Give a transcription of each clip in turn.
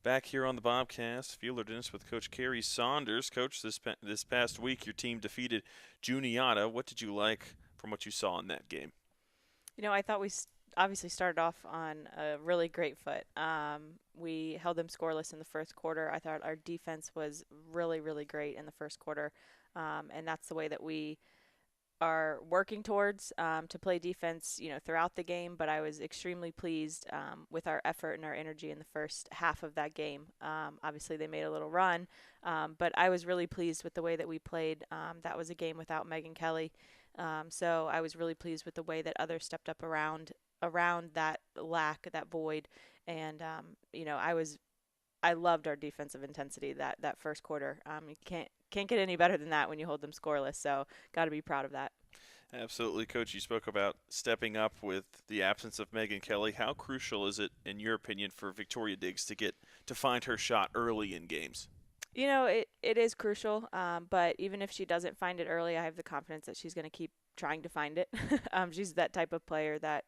Back here on the Bobcast, Fielder Dennis with Coach Kerry Saunders. Coach, this past week your team defeated Juniata. What did you like from what you saw in that game? I thought obviously started off on a really great foot. We held them scoreless in the first quarter. I thought our defense was really, really great in the first quarter, and that's the way that we are working towards to play defense, throughout the game. But I was extremely pleased with our effort and our energy in the first half of that game. Obviously, they made a little run, but I was really pleased with the way that we played. That was a game without Megan Kelly, so I was really pleased with the way that others stepped up around that lack, that void, and I loved our defensive intensity that first quarter. You can't get any better than that when you hold them scoreless. So got to be proud of that. Absolutely, Coach. You spoke about stepping up with the absence of Megan Kelly. How crucial is it, in your opinion, for Victoria Diggs to find her shot early in games? It is crucial, but even if she doesn't find it early, I have the confidence that she's going to keep trying to find it. She's that type of player that,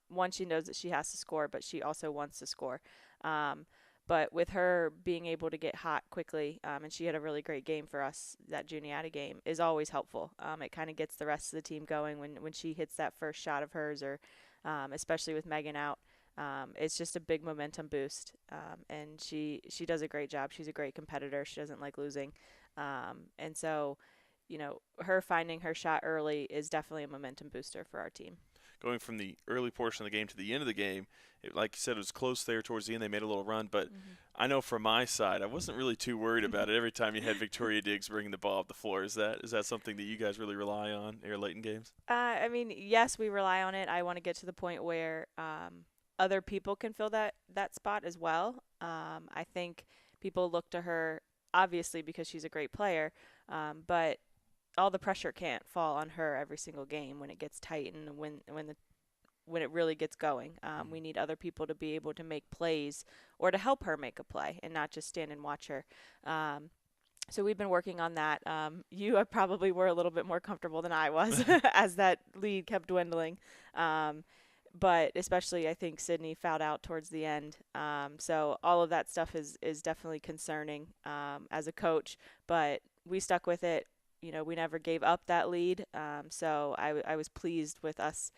one, she knows that she has to score, but she also wants to score. Um, but with her being able to get hot quickly, and she had a really great game for us, that Juniata game is always helpful. It kind of gets the rest of the team going when she hits that first shot of hers, or especially with Megan out. It's just a big momentum boost, and she does a great job. She's a great competitor. She doesn't like losing, and so her finding her shot early is definitely a momentum booster for our team. Going from the early portion of the game to the end of the game, like you said, it was close there towards the end. They made a little run, but Hmm. I know from my side, I wasn't really too worried about it. Every time you had Victoria Diggs bringing the ball up the floor, is that something that you guys really rely on here late in games? I mean, yes, we rely on it. I want to get to the point where other people can fill that spot as well. I think people look to her obviously because she's a great player, but all the pressure can't fall on her every single game when it gets tight and when it really gets going. We need other people to be able to make plays or to help her make a play and not just stand and watch her. Um, so we've been working on that. You probably were a little bit more comfortable than I was as that lead kept dwindling. Um, but especially I think Sydney fouled out towards the end. So all of that stuff is definitely concerning as a coach, but we stuck with it. We never gave up that lead. So I was pleased with us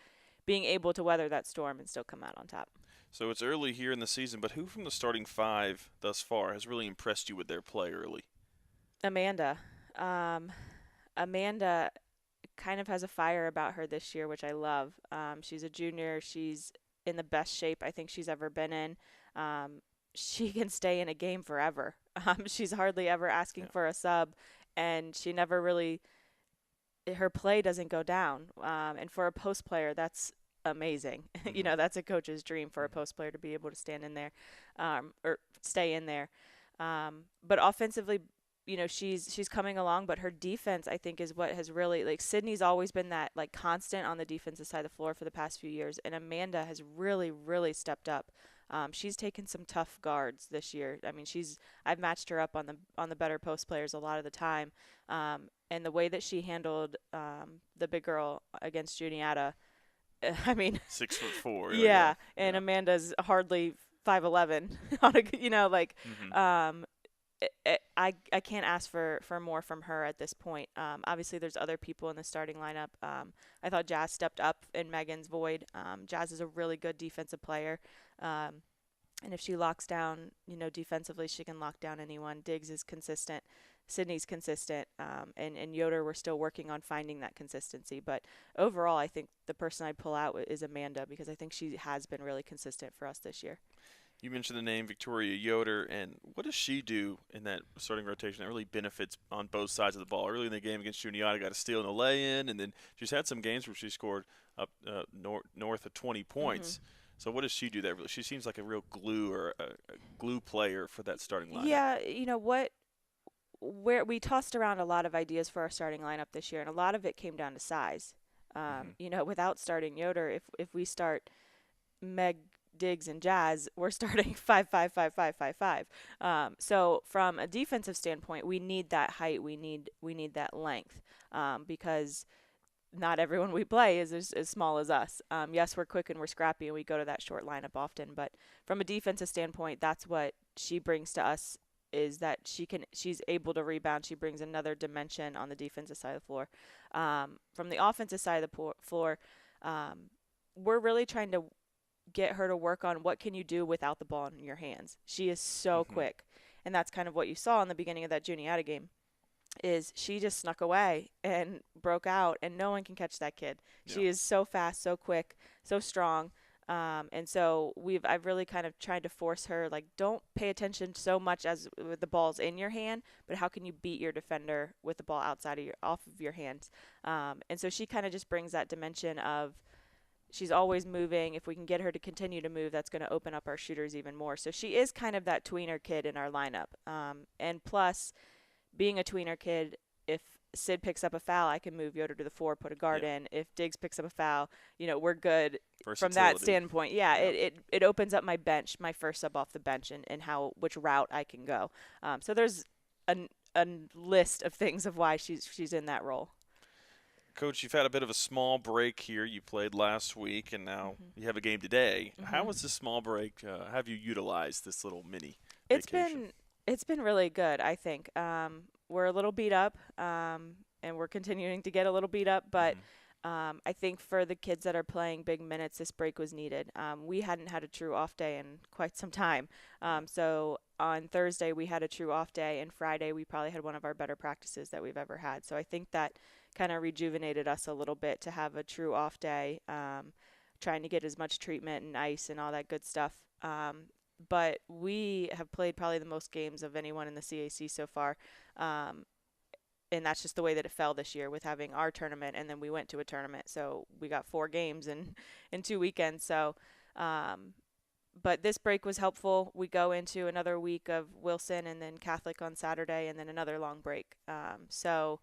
being able to weather that storm and still come out on top. So it's early here in the season, but who from the starting five thus far has really impressed you with their play early? Amanda. Um, Amanda kind of has a fire about her this year, which I love. She's a junior. She's in the best shape I think she's ever been in. She can stay in a game forever. She's hardly ever asking Yeah. for a sub, and she never really, her play doesn't go down. And for a post player, that's amazing. Hmm. That's a coach's dream for a Hmm. post player to be able to stand in there, or stay in there. But offensively, she's coming along, but her defense I think is what has really, like, Sydney's always been that like constant on the defensive side of the floor for the past few years, and Amanda has really really stepped up. She's taken some tough guards this year. I mean, I've matched her up on the better post players a lot of the time, and the way that she handled the big girl against Juniata, I mean, 6'4". Yeah, yeah, and yeah. Amanda's hardly 5'11" on a, like, Hmm. um, I can't ask for more from her at this point. Obviously, there's other people in the starting lineup. I thought Jazz stepped up in Megan's void. Jazz is a really good defensive player. Um, and if she locks down, defensively, she can lock down anyone. Diggs is consistent. Sydney's consistent. And Yoder, we're still working on finding that consistency. But overall, I think the person I'd pull out is Amanda because I think she has been really consistent for us this year. You mentioned the name Victoria Yoder, and what does she do in that starting rotation that really benefits on both sides of the ball? Early in the game against Juniata, got a steal and a lay-in, and then she's had some games where she scored up north of 20 Hmm. points. So what does she do that? She seems like a real glue or a glue player for that starting lineup. Yeah, where we tossed around a lot of ideas for our starting lineup this year, and a lot of it came down to size. Hmm. Without starting Yoder, if we start Meg, Diggs, and Jazz, we're starting 5-5-5-5-5-5. So from a defensive standpoint, we need that height. We need that length, because not everyone we play is as small as us. Yes, we're quick and we're scrappy, and we go to that short lineup often. But from a defensive standpoint, that's what she brings to us is that she's able to rebound. She brings another dimension on the defensive side of the floor. From the offensive side of the floor, um, we're really trying to get her to work on what can you do without the ball in your hands. She is so Hmm. quick, and that's kind of what you saw in the beginning of that Juniata game. Is she just snuck away and broke out, and no one can catch that kid. Yeah. She is so fast, so quick, so strong. And so I've really kind of tried to force her, like, don't pay attention so much as with the ball's in your hand, but how can you beat your defender with the ball off of your hands. And so she kind of just brings that dimension of she's always moving. If we can get her to continue to move, that's going to open up our shooters even more. So she is kind of that tweener kid in our lineup. And plus, being a tweener kid, if Sid picks up a foul, I can move Yoder to the four, put a guard Yeah. in. If Diggs picks up a foul, we're good from that Versatility. standpoint. Yeah, Yeah. it opens up my bench, my first sub off the bench, and which route I can go. So there's a list of things of why she's in that role. Coach, you've had a bit of a small break here. You played last week, and now Hmm. you have a game today. How Hmm. was this small break? Have you utilized this little mini It's vacation? been it's been really good, I think. We're a little beat up, and we're continuing to get a little beat up, but Hmm. I think for the kids that are playing big minutes, this break was needed. We hadn't had a true off day in quite some time. So on Thursday, we had a true off day, and Friday, we probably had one of our better practices that we've ever had. So I think that kind of rejuvenated us a little bit to have a true off day, trying to get as much treatment and ice and all that good stuff. But we have played probably the most games of anyone in the CAC so far. Um, and that's just the way that it fell this year with having our tournament, and then we went to a tournament, so we got 4 games in 2 weekends. So but this break was helpful. We go into another week of Wilson and then Catholic on Saturday, and then another long break. So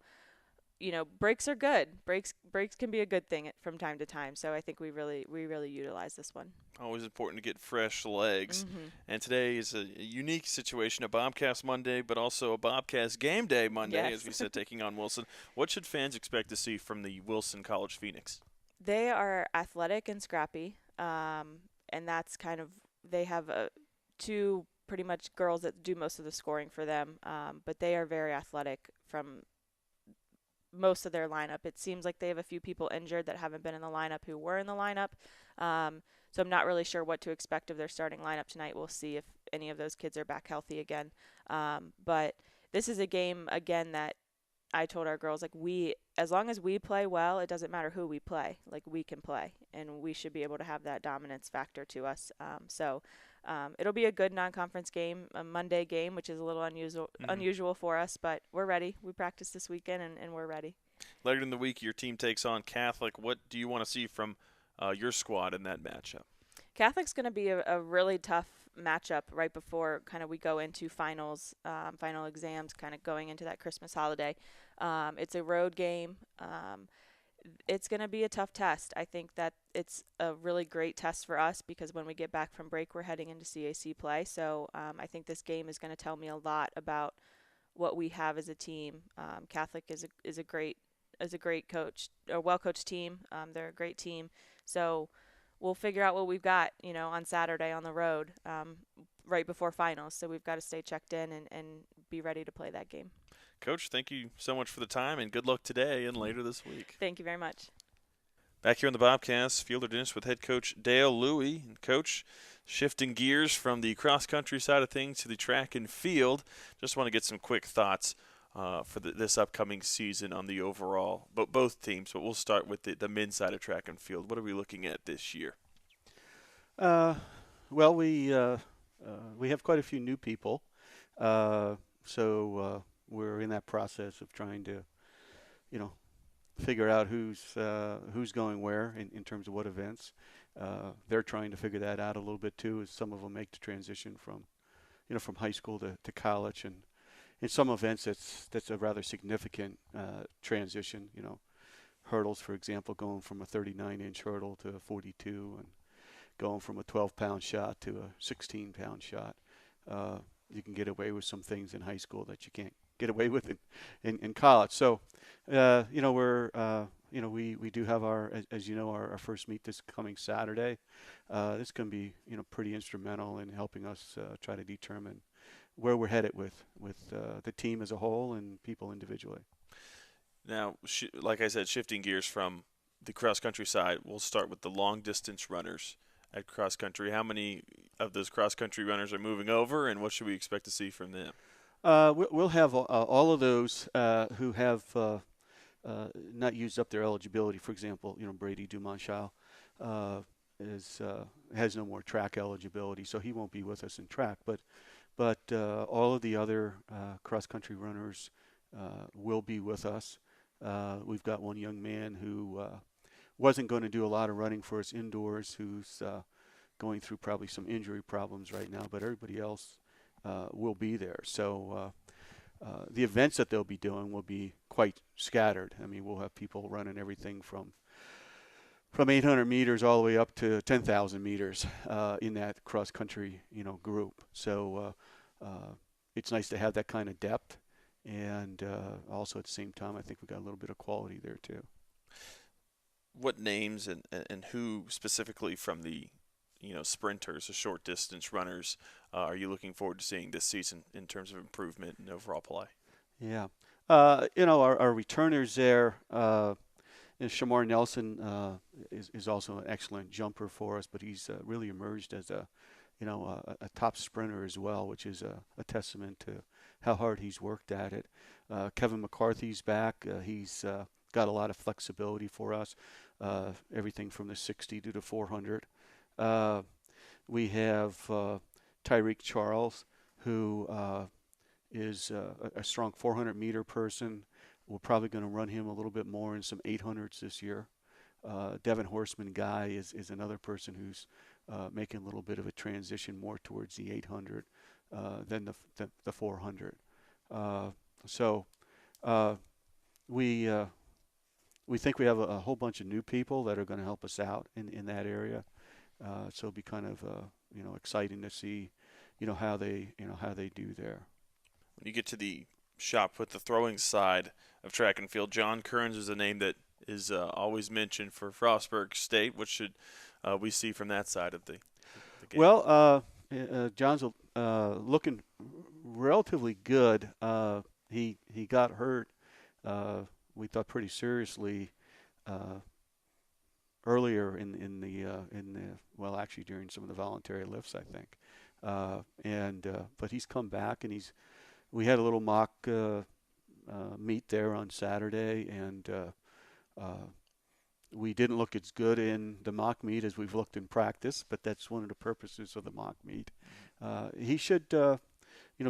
breaks are good. Breaks can be a good thing from time to time. So I think we really utilize this one. Always important to get fresh legs. Mhm. And today is a unique situation, a Bobcast Monday, but also a Bobcast Game Day Monday, as Yes. we said, taking on Wilson. What should fans expect to see from the Wilson College Phoenix? They are athletic and scrappy, and that's kind of they have two pretty much girls that do most of the scoring for them, but they are very athletic from most of their lineup. It seems like they have a few people injured that haven't been in the lineup who were in the lineup, so I'm not really sure what to expect of their starting lineup tonight. We'll see if any of those kids are back healthy again, but this is a game again that I told our girls, like, as long as we play well, it doesn't matter who we play. Like, we can play, and we should be able to have that dominance factor to us. So it'll be a good non-conference game, a Monday game, which is a little Hmm. unusual for us, but we're ready. We practiced this weekend, and we're ready. Later in the week, your team takes on Catholic. What do you want to see from your squad in that matchup? Catholic's going to be a really tough matchup right before kind of we go into finals, final exams, kind of going into that Christmas holiday. It's a road game. It's going to be a tough test. I think that it's a really great test for us because when we get back from break, we're heading into CAC play. So I think this game is going to tell me a lot about what we have as a team. Catholic is a great coach, a well coached team. They're a great team. So we'll figure out what we've got, on Saturday on the road, right before finals. So we've got to stay checked in and be ready to play that game. Coach, thank you so much for the time, and good luck today and later this week. Thank you very much. Back here on the Bobcast, Fielder Dennis with head coach Dale Louie. And coach, shifting gears from the cross-country side of things to the track and field, just want to get some quick thoughts for this upcoming season on the overall, but both teams. But we'll start with the men's side of track and field. What are we looking at this year? Uh, well, we have quite a few new people, so we're in that process of trying to, you know, figure out who's going where in terms of what events. They're trying to figure that out a little bit too, as some of them make the transition from high school to college, and in some events that's a rather significant transition. Hurdles, for example, going from a 39-inch hurdle to a 42, and going from a 12-pound shot to a 16-pound shot. You can get away with some things in high school that you can't get away with in college. So, we're we do have as you know, our first meet this coming Saturday. This can be, pretty instrumental in helping us try to determine where we're headed with the team as a whole and people individually. Now, like I said, shifting gears from the cross country side, we'll start with the long distance runners at cross country. How many of those cross country runners are moving over, and what should we expect to see from them? We'll have all of those who have not used up their eligibility. For example, Brady Dumonchal uh, is has no more track eligibility, so he won't be with us in track. But all of the other cross country runners will be with us. We've got one young man who wasn't going to do a lot of running for us indoors, who's going through probably some injury problems right now, but everybody else will be there. So the events that they'll be doing will be quite scattered. I mean, we'll have people running everything from 800 meters all the way up to 10,000 meters in that cross country, group. So it's nice to have that kind of depth, and also at the same time, I think we got a little bit of quality there too. What names and who specifically from the sprinters, the short distance runners, are you looking forward to seeing this season in terms of improvement and overall play? Yeah. Our returners there, Shamar Nelson is also an excellent jumper for us, but he's really emerged as a top sprinter as well, which is a testament to how hard he's worked at it. Kevin McCarthy's back. He's got a lot of flexibility for us, everything from the 60 to the 400. We have Tyreek Charles, who is a strong 400-meter person. We're probably going to run him a little bit more in some 800s this year. Devin Horseman Guy is another person who's making a little bit of a transition more towards the 800 than the 400. So we think we have a whole bunch of new people that are going to help us out in that area. So it'll be kind of exciting to see how they do there. When you get to the shot put, the throwing side of track and field, John Kearns is a name that is always mentioned for Frostburg State. What should we see from that side of the game? Well, John's looking relatively good. He got hurt. We thought pretty seriously earlier in the actually during some of the voluntary lifts, I think. But he's come back, and we had a little mock meet there on Saturday, and we didn't look as good in the mock meet as we've looked in practice, but that's one of the purposes of the mock meet. He should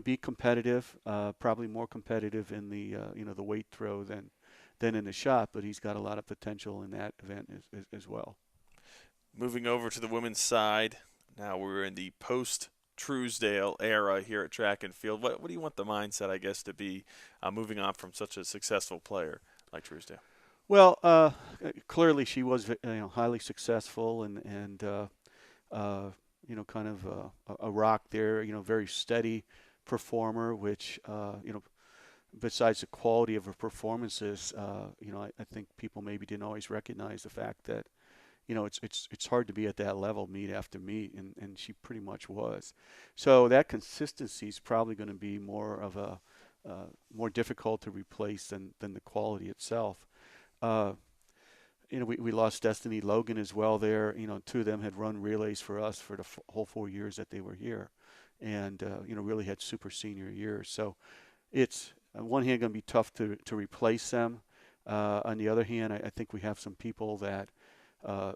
be competitive, probably more competitive in the weight throw than in the shot, but he's got a lot of potential in that event as well. Moving over to the women's side, now we're in the post-Truesdale era here at track and field. What do you want the mindset, I guess, to be moving on from such a successful player like Truesdale? Well, clearly she was highly successful and kind of a rock there, very steady performer, which besides the quality of her performances, I think people maybe didn't always recognize the fact that, it's hard to be at that level meet after meet, and she pretty much was. So that consistency is probably going to be more of a more difficult to replace than the quality itself. We lost Destiny Logan as well there. Two of them had run relays for us for the whole 4 years that they were here, and really had super senior years. So it's on one hand going to be tough to replace them. On the other hand, I think we have some people that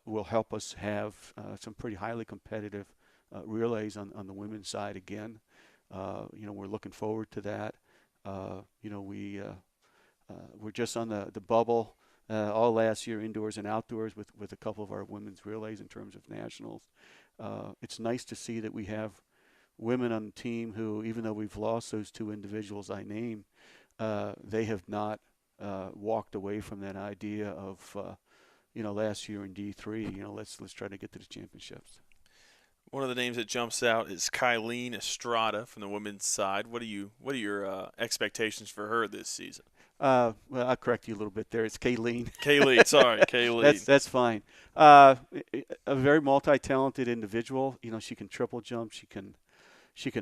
will help us have some pretty highly competitive relays on the women's side again. We're looking forward to that. We're just on the bubble all last year, indoors and outdoors, with a couple of our women's relays in terms of nationals. It's nice to see that we have women on the team who, even though we've lost those two individuals I named, they have not walked away from that idea of last year in D3. Let's try to get to the championships. One of the names that jumps out is Kylene Estrada from the women's side. What are your expectations for her this season? Well, I'll correct you a little bit there. It's Kayleen. Kaylee, sorry, Kaylee. That's fine. A very multi-talented individual. You know, she can triple jump. She can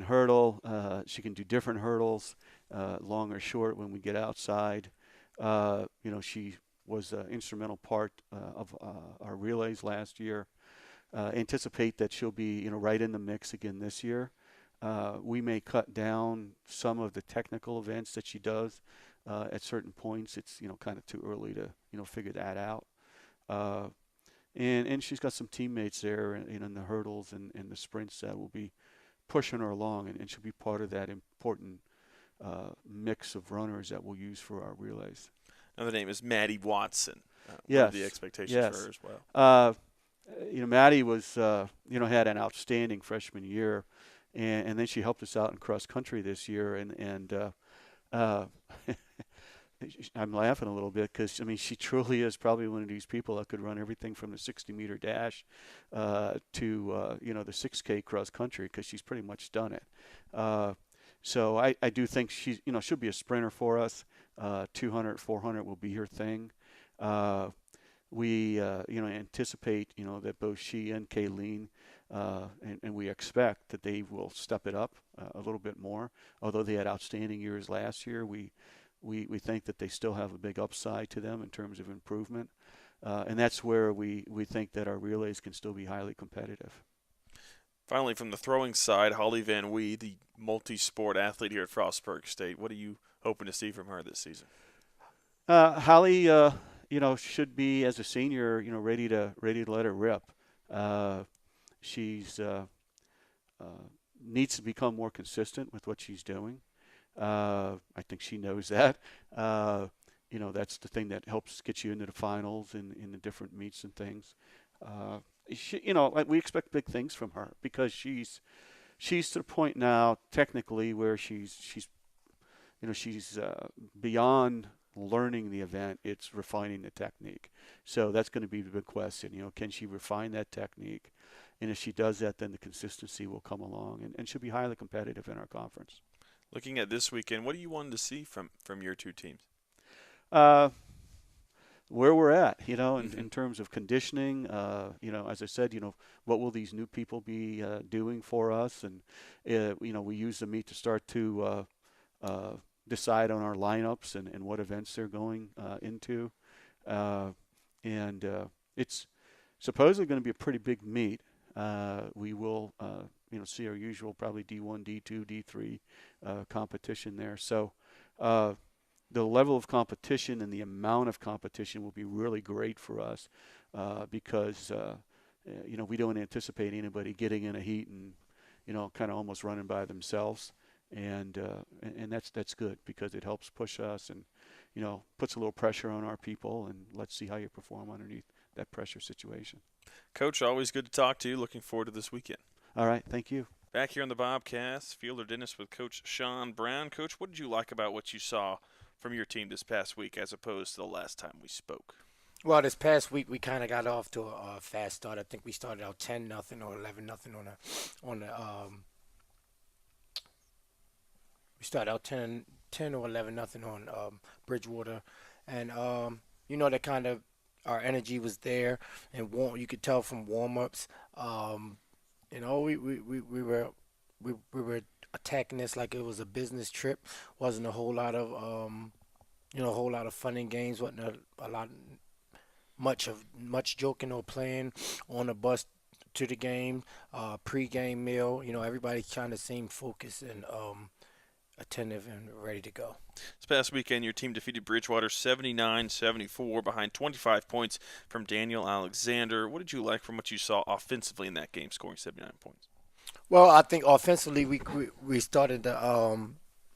hurdle. She can do different hurdles, long or short when we get outside. You know, she was an instrumental part of our relays last year. Anticipate that she'll be, you know, right in the mix again this year. We may cut down some of the technical events that she does at certain points. It's, you know, kind of too early to, you know, figure that out. Uh, and she's got some teammates there in the hurdles and the sprints that will be pushing her along, and she'll be part of that important mix of runners that we'll use for our relays. Another name is Maddie Watson. What are Yes. the expectations Yes. for her as well? You know, Maddie was, you know, had an outstanding freshman year, and then she helped us out in cross country this year, and I'm laughing a little bit because, I mean, she truly is probably one of these people that could run everything from the 60-meter dash to, you know, the 6K cross country, because she's pretty much done it. So I do think she's, you know, she'll be a sprinter for us. 200, 400 will be her thing. We, you know, anticipate, you know, that both she and Kayleen, and we expect that they will step it up a little bit more. Although they had outstanding years last year, we think that they still have a big upside to them in terms of improvement. And that's where we think that our relays can still be highly competitive. Finally, from the throwing side, Holly Van Wee, the multi-sport athlete here at Frostburg State. What are you hoping to see from her this season? Holly, you know, should be, as a senior, you know, ready to let her rip. She's needs to become more consistent with what she's doing. I think she knows that. You know, that's the thing that helps get you into the finals and in the different meets and things. You know, like, we expect big things from her because she's to the point now technically where she's you know, she's beyond learning the event. It's refining the technique. So that's going to be the big question. You know, can she refine that technique? And if she does that, then the consistency will come along, and she'll be highly competitive in our conference. Looking at this weekend, what do you want to see from your two teams? Where we're at, you know, in terms of conditioning, you know, as I said, you know, what will these new people be doing for us? And, you know, we use the meet to start to decide on our lineups and what events they're going into. It's supposedly going to be a pretty big meet. We will, you know, see our usual probably D1, D2, D3 competition there. So the level of competition and the amount of competition will be really great for us because, you know, we don't anticipate anybody getting in a heat and, you know, kind of almost running by themselves. And that's good because it helps push us and, you know, puts a little pressure on our people, and let's see how you perform underneath that pressure situation. Coach, always good to talk to you. Looking forward to this weekend. All right, thank you. Back here on the Bobcast, Fielder Dennis with Coach Sean Brown. Coach, what did you like about what you saw from your team this past week as opposed to the last time we spoke? Well, this past week we kind of got off to a fast start. I think we started out 10-0 or 11-0 on the we started out 10 or 11-0 on Bridgewater, and you know, that kind of our energy was there, and you could tell from warm-ups. You know, we were attacking this like it was a business trip. Wasn't a whole lot of you know, a whole lot of fun and games. Wasn't a lot much joking or playing on the bus to the game. Pre-game meal. You know, everybody kind of seemed focused and attentive and ready to go. This past weekend, your team defeated Bridgewater 79-74 behind 25 points from Daniel Alexander. What did you like from what you saw offensively in that game, scoring 79 points? Well, I think offensively we started to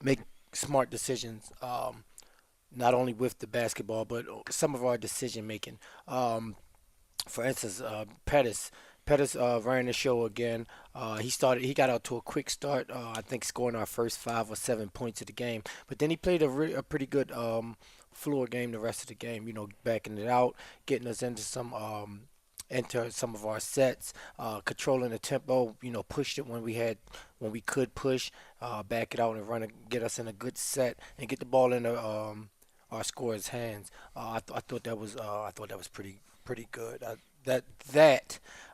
make smart decisions, not only with the basketball but some of our decision making. For instance, Pettis ran the show again. He got out to a quick start. I think scoring our first 5 or 7 points of the game. But then he played a pretty good floor game the rest of the game. You know, backing it out, getting us into some of our sets, controlling the tempo. You know, pushed it when we could push, back it out and get us in a good set and get the ball in our scorers' hands. I thought that was pretty good.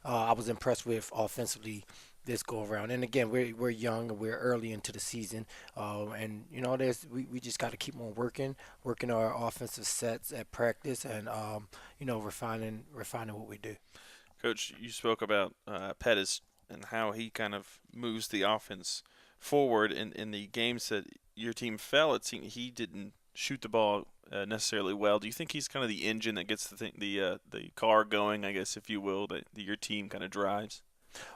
I was impressed with offensively this go around. And again, we're young and we're early into the season, and we just got to keep on working our offensive sets at practice, and refining what we do. Coach, you spoke about Pettis and how he kind of moves the offense forward. In the games that your team fell, it seemed he didn't shoot the ball necessarily well. Do you think he's kind of the engine that gets the car going, I guess, if you will, that your team kind of drives?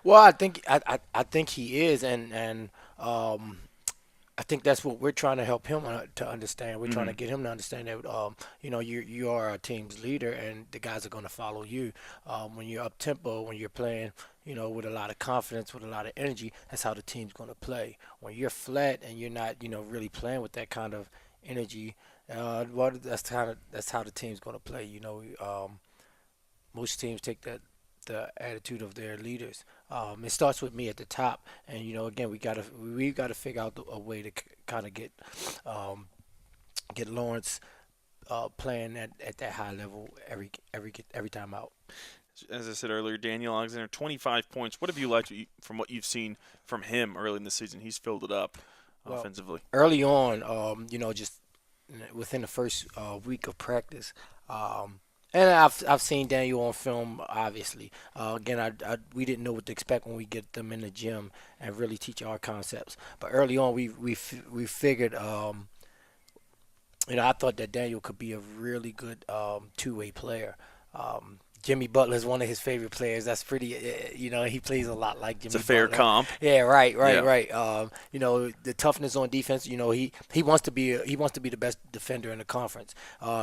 Well, I think he is, and I think that's what we're trying to help him to understand. We're trying Mm-hmm. to get him to understand that you are our team's leader, and the guys are going to follow you. When you're up tempo, when you're playing, with a lot of confidence, with a lot of energy, that's how the team's going to play. When you're flat and you're not, really playing with that kind of energy, well, that's how the team's going to play. Most teams take the attitude of their leaders. It starts with me at the top, and again, we gotta figure out a way to kind of um, get Lawrence playing at that high level every time out. As I said earlier, Daniel Alexander, 25 points. What have you liked from what you've seen from him early in the season? He's filled it up Well, offensively. early on, just within the first week of practice. And I've seen Daniel on film, obviously. Again, we didn't know what to expect when we get them in the gym and really teach our concepts. But early on, we figured, I thought that Daniel could be a really good two-way player. Jimmy Butler is one of his favorite players. That's pretty, he plays a lot like It's a Jimmy fair Butler. comp. Yeah, right, right, Yeah. right. The toughness on defense. He wants to be the best defender in the conference.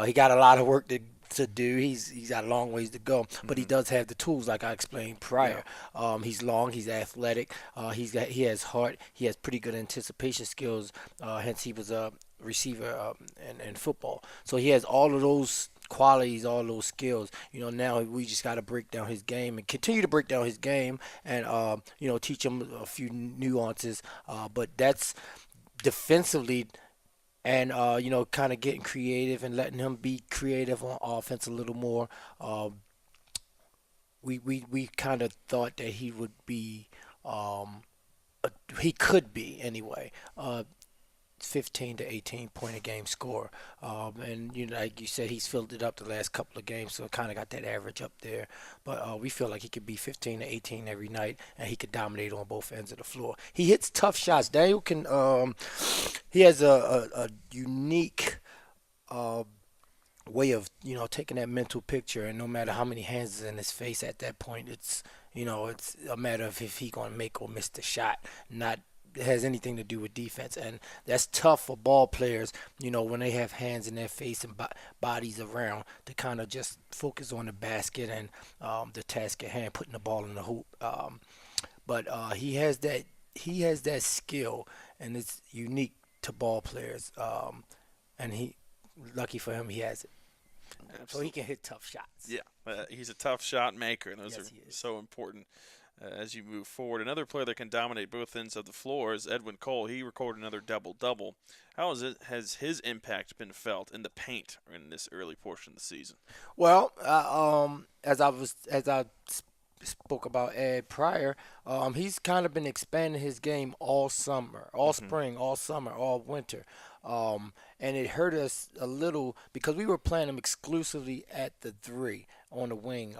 He got a lot of work to do. He's got a long ways to go, but he Mm-hmm. does have the tools, like I explained Yeah. prior. He's long, he's athletic. He has heart. He has pretty good anticipation skills. Hence, he was a receiver in football. So he has all of those qualities, all those skills. Now we just got to break down his game and continue to break down his game, and teach him a few nuances. But that's defensively, and kind of getting creative and letting him be creative on offense a little more. We kind of thought that he would be. He could be anyway. 15 to 18 point a game score. And like you said, he's filled it up the last couple of games, so kind of got that average up there. But we feel like he could be 15 to 18 every night, and he could dominate on both ends of the floor. He hits tough shots. Daniel can. He has a unique. Uh, Way of taking that mental picture, and no matter how many hands is in his face at that point, it's a matter of if he gonna make or miss the shot, not has anything to do with defense. And that's tough for ball players, when they have hands in their face and bodies around, to kind of just focus on the basket and the task at hand, putting the ball in the hoop. But he has that skill, and it's unique to ball players. And lucky for him, he has it. So he Absolutely. can hit tough shots. Yeah. He's a tough shot maker, and those Yes, are he is. so important as you move forward. Another player that can dominate both ends of the floor is Edwin Cole. He recorded another double-double. Has his impact been felt in the paint in this early portion of the season? Well, as I spoke about Ed prior, he's kind of been expanding his game all summer, all Mm-hmm. spring, all summer, all winter. And it hurt us a little because we were playing him exclusively at the three on the wing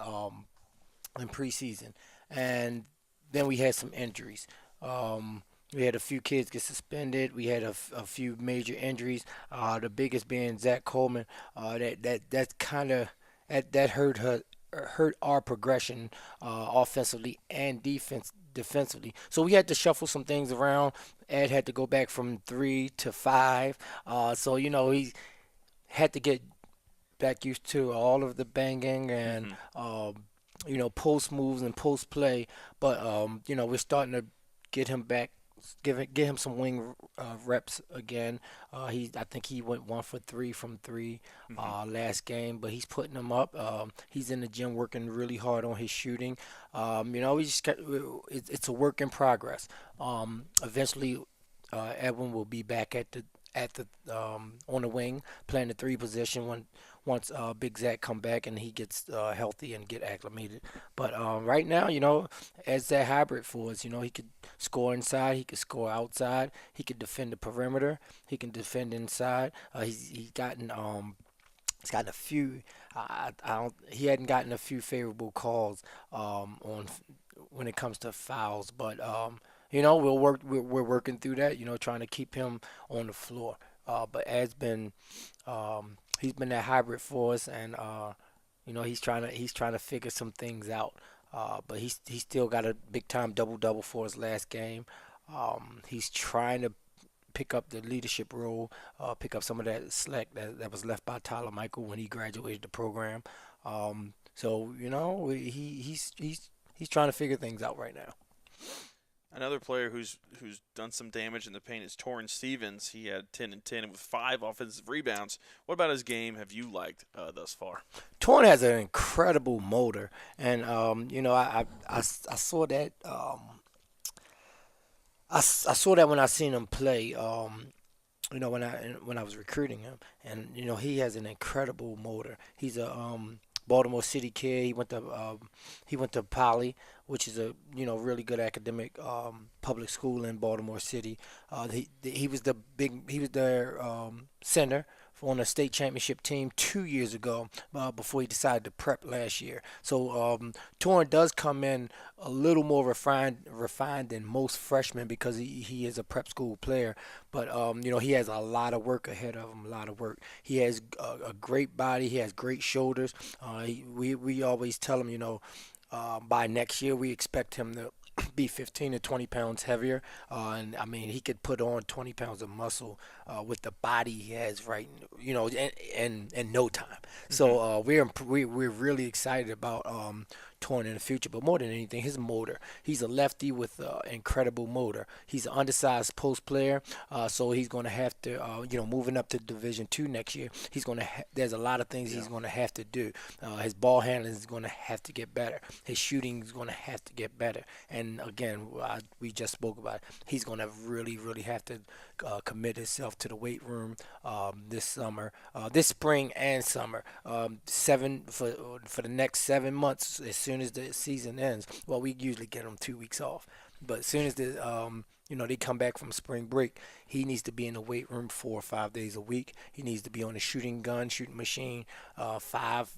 in preseason, and then we had some injuries. We had a few kids get suspended. We had a few major injuries. The biggest being Zach Coleman. That kind of that hurt our progression offensively and defensively. So we had to shuffle some things around. Ed had to go back from 3 to 5. So he had to get back used to all of the banging and Mm-hmm. post moves and post play. But we're starting to get him back, get him some wing reps again. I think he went 1 for 3 from three Mm-hmm. last game, but he's putting them up. He's in the gym working really hard on his shooting. We just it's a work in progress. Eventually, Edwin will be back at the on the wing, playing the three position once Big Zach come back and he gets healthy and get acclimated. But right now, as that hybrid for us, he could score inside, he could score outside, he could defend the perimeter, he can defend inside. He's gotten a few. I don't. He hadn't gotten a few favorable calls on when it comes to fouls, but we'll work. We're working through that. Trying to keep him on the floor. But he's been that hybrid for us, and he's trying to figure some things out. But he still got a big time double double for his last game. He's trying to pick up the leadership role, pick up some of that slack that was left by Tyler Michael when he graduated the program. So he's trying to figure things out right now. Another player who's done some damage in the paint is Torrin Stevens. He had 10 and 10 with 5 offensive rebounds. What about his game have you liked thus far? Torn has an incredible motor, and I saw that. I saw that when I seen him play. When I was recruiting him, and he has an incredible motor. He's a Baltimore City kid. He went to Poly, which is a really good academic public school in Baltimore City. He was their center on a state championship team 2 years ago before he decided to prep last year. So Torrin does come in a little more refined than most freshmen because he is a prep school player. But he has a lot of work ahead of him. A lot of work. He has a great body. He has great shoulders. We always tell him by next year we expect him to be 15 to 20 pounds heavier, and I mean he could put on 20 pounds of muscle with the body he has right, in no time. So we're really excited about Torn in the future, but more than anything, his motor. He's a lefty with incredible motor. He's an undersized post player, so he's going to have to, moving up to Division II next year. There's a lot of things he's going to have to do. His ball handling is going to have to get better. His shooting is going to have to get better. And again, we just spoke about it. He's going to really, really have to commit himself to the weight room this spring and summer. For the next 7 months, as soon as the season ends. Well, we usually get them 2 weeks off, but as soon as they come back from spring break, he needs to be in the weight room 4 or 5 days a week. He needs to be on the shooting machine, five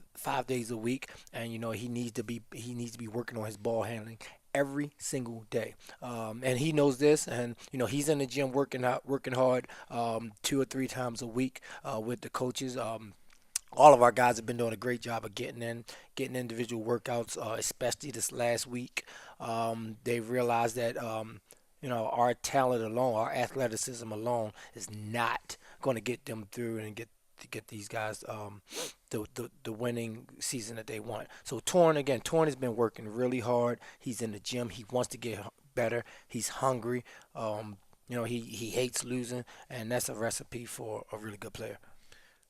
days a week, and he needs to be working on his ball handling every single day. And he knows this, and he's in the gym working hard 2 or 3 times a week with the coaches. All of our guys have been doing a great job of getting individual workouts, especially this last week. They realized that our talent alone, our athleticism alone, is not going to get them through and get these guys the winning season that they want. So Torn has been working really hard. He's in the gym. He wants to get better. He's hungry. He hates losing, and that's a recipe for a really good player.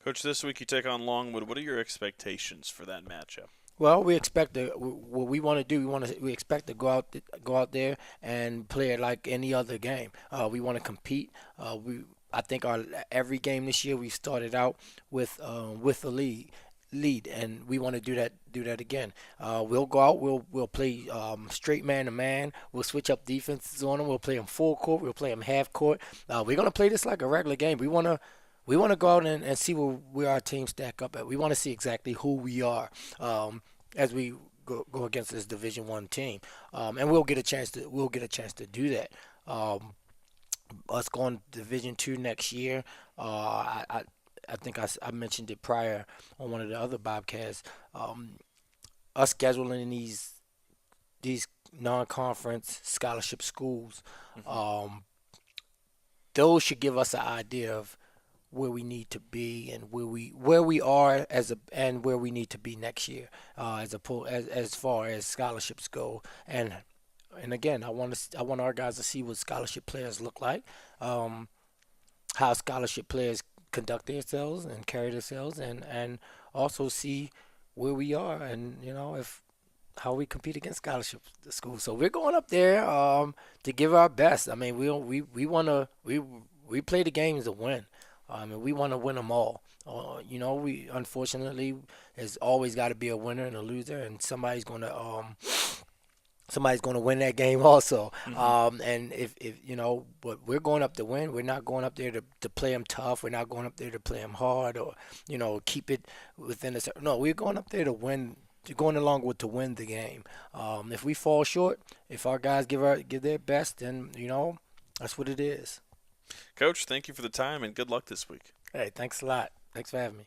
Coach, this week you take on Longwood. What are your expectations for that matchup? Well, we expect what we want to do. We expect to go out there and play it like any other game. We want to compete. I think every game this year we started out with a lead, and we want to do that again. We'll go out. We'll play straight man to man. We'll switch up defenses on them. We'll play them full court. We'll play them half court. We're gonna play this like a regular game. We want to go out and see where our team stack up at. We want to see exactly who we are as we go against this Division I team, and we'll get a chance to do that. Us going to Division II next year. I think I mentioned it prior on one of the other Bobcasts. Us scheduling these non-conference scholarship schools, those should give us an idea of where we need to be and where we are and where we need to be next year, as far as scholarships go. And again, I want our guys to see what scholarship players look like, how scholarship players conduct themselves and carry themselves, and also see where we are and if how we compete against scholarship schools. So we're going up there to give our best. I mean, we want to we play the games to win. And we want to win them all. We unfortunately there's always got to be a winner and a loser, and somebody's going to win that game also. And if but we're going up to win. We're not going up there to play them tough. We're not going up there to play them hard or keep it within a certain. No, we're going up there to win. Going along with to win the game. If we fall short, if our guys give their best, then that's what it is. Coach, thank you for the time and good luck this week. Hey, thanks a lot. Thanks for having me.